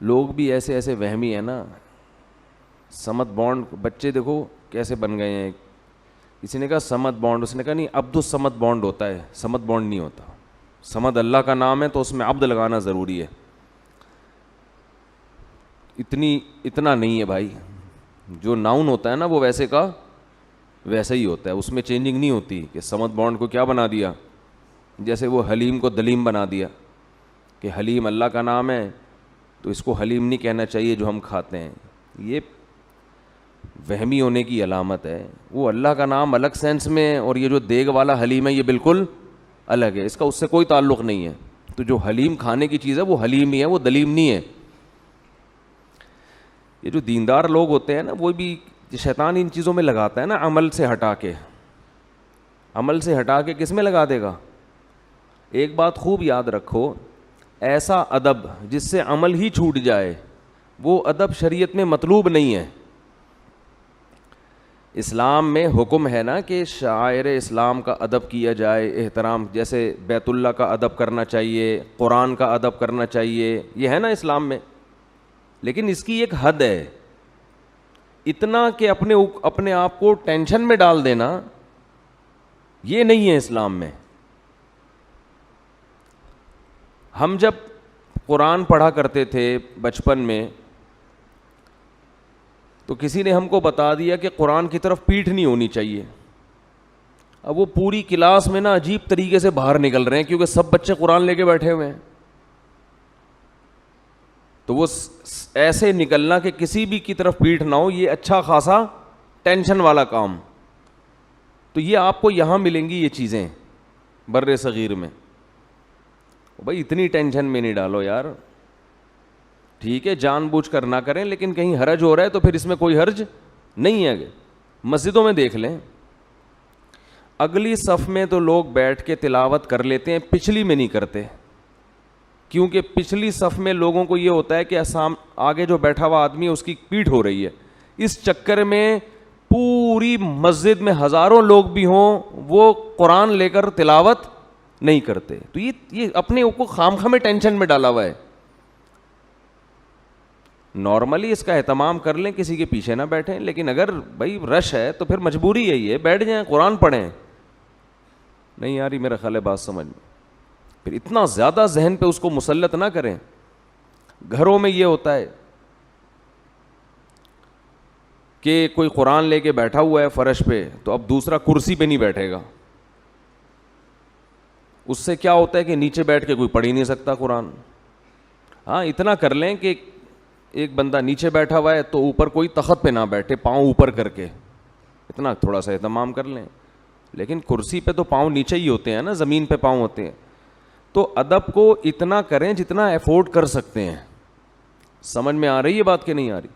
لوگ بھی ایسے ایسے وہمی ہیں نا. سمت بانڈ بچے دیکھو کیسے بن گئے ہیں. کسی نے کہا سمت بانڈ, اس نے کہا نہیں عبد الصمد بانڈ ہوتا ہے, سمت بانڈ نہیں ہوتا. سمد اللہ کا نام ہے تو اس میں عبد لگانا ضروری ہے. اتنا نہیں ہے بھائی. جو ناؤن ہوتا ہے نا وہ ویسے کا ویسا ہی ہوتا ہے, اس میں چینجنگ نہیں ہوتی. کہ سمت بانڈ کو کیا بنا دیا, جیسے وہ حلیم کو دلیم بنا دیا کہ حلیم اللہ کا نام ہے تو اس کو حلیم نہیں کہنا چاہیے جو ہم کھاتے ہیں. یہ وہمی ہونے کی علامت ہے. وہ اللہ کا نام الگ سینس میں ہے, اور یہ جو دیگ والا حلیم ہے یہ بالکل الگ ہے, اس کا اس سے کوئی تعلق نہیں ہے. تو جو حلیم کھانے کی چیز ہے وہ حلیم ہی ہے, وہ دلیم نہیں ہے. یہ جو دیندار لوگ ہوتے ہیں نا, وہ بھی شیطان ان چیزوں میں لگاتا ہے نا, عمل سے ہٹا کے. عمل سے ہٹا کے کس میں لگا دے گا؟ ایک بات خوب یاد رکھو, ایسا ادب جس سے عمل ہی چھوٹ جائے وہ ادب شریعت میں مطلوب نہیں ہے. اسلام میں حکم ہے نا کہ شاعر اسلام کا ادب کیا جائے, احترام, جیسے بیت اللہ کا ادب کرنا چاہیے, قرآن کا ادب کرنا چاہیے, یہ ہے نا اسلام میں. لیکن اس کی ایک حد ہے. اتنا کہ اپنے آپ کو ٹینشن میں ڈال دینا, یہ نہیں ہے اسلام میں. ہم جب قرآن پڑھا کرتے تھے بچپن میں تو کسی نے ہم کو بتا دیا کہ قرآن کی طرف پیٹھ نہیں ہونی چاہیے. اب وہ پوری کلاس میں نا عجیب طریقے سے باہر نکل رہے ہیں کیونکہ سب بچے قرآن لے کے بیٹھے ہوئے ہیں. تو وہ ایسے نکلنا کہ کسی بھی کی طرف پیٹھ نہ ہو, یہ اچھا خاصا ٹینشن والا کام. تو یہ آپ کو یہاں ملیں گی یہ چیزیں بر صغیر میں. بھائی اتنی ٹینشن میں نہیں ڈالو یار. ٹھیک ہے جان بوجھ کر نہ کریں, لیکن کہیں حرج ہو رہا ہے تو پھر اس میں کوئی حرج نہیں ہے. مسجدوں میں دیکھ لیں, اگلی صف میں تو لوگ بیٹھ کے تلاوت کر لیتے ہیں, پچھلی میں نہیں کرتے. کیونکہ پچھلی صف میں لوگوں کو یہ ہوتا ہے کہ آگے جو بیٹھا ہوا آدمی ہے اس کی پیٹھ ہو رہی ہے. اس چکر میں پوری مسجد میں ہزاروں لوگ بھی ہوں وہ قرآن لے کر تلاوت نہیں کرتے. تو یہ اپنے کو خام میں ٹینشن میں ڈالا ہوا ہے. نارملی اس کا اہتمام کر لیں, کسی کے پیچھے نہ بیٹھیں. لیکن اگر بھائی رش ہے تو پھر مجبوری ہے, یہ بیٹھ جائیں قرآن پڑھیں. نہیں یار, میرا خیال ہے بات سمجھ میں. پھر اتنا زیادہ ذہن پہ اس کو مسلط نہ کریں. گھروں میں یہ ہوتا ہے کہ کوئی قرآن لے کے بیٹھا ہوا ہے فرش پہ, تو اب دوسرا کرسی پہ نہیں بیٹھے گا. اس سے کیا ہوتا ہے کہ نیچے بیٹھ کے کوئی پڑھ ہی نہیں سکتا قرآن. ہاں اتنا کر لیں کہ ایک بندہ نیچے بیٹھا ہوا ہے تو اوپر کوئی تخت پہ نہ بیٹھے, پاؤں اوپر کر کے, اتنا تھوڑا سا اہتمام کر لیں. لیکن کرسی پہ تو پاؤں نیچے ہی ہوتے ہیں نا, زمین پہ پاؤں ہوتے ہیں. تو ادب کو اتنا کریں جتنا افورڈ کر سکتے ہیں. سمجھ میں آ رہی ہے بات کہ نہیں آ رہی؟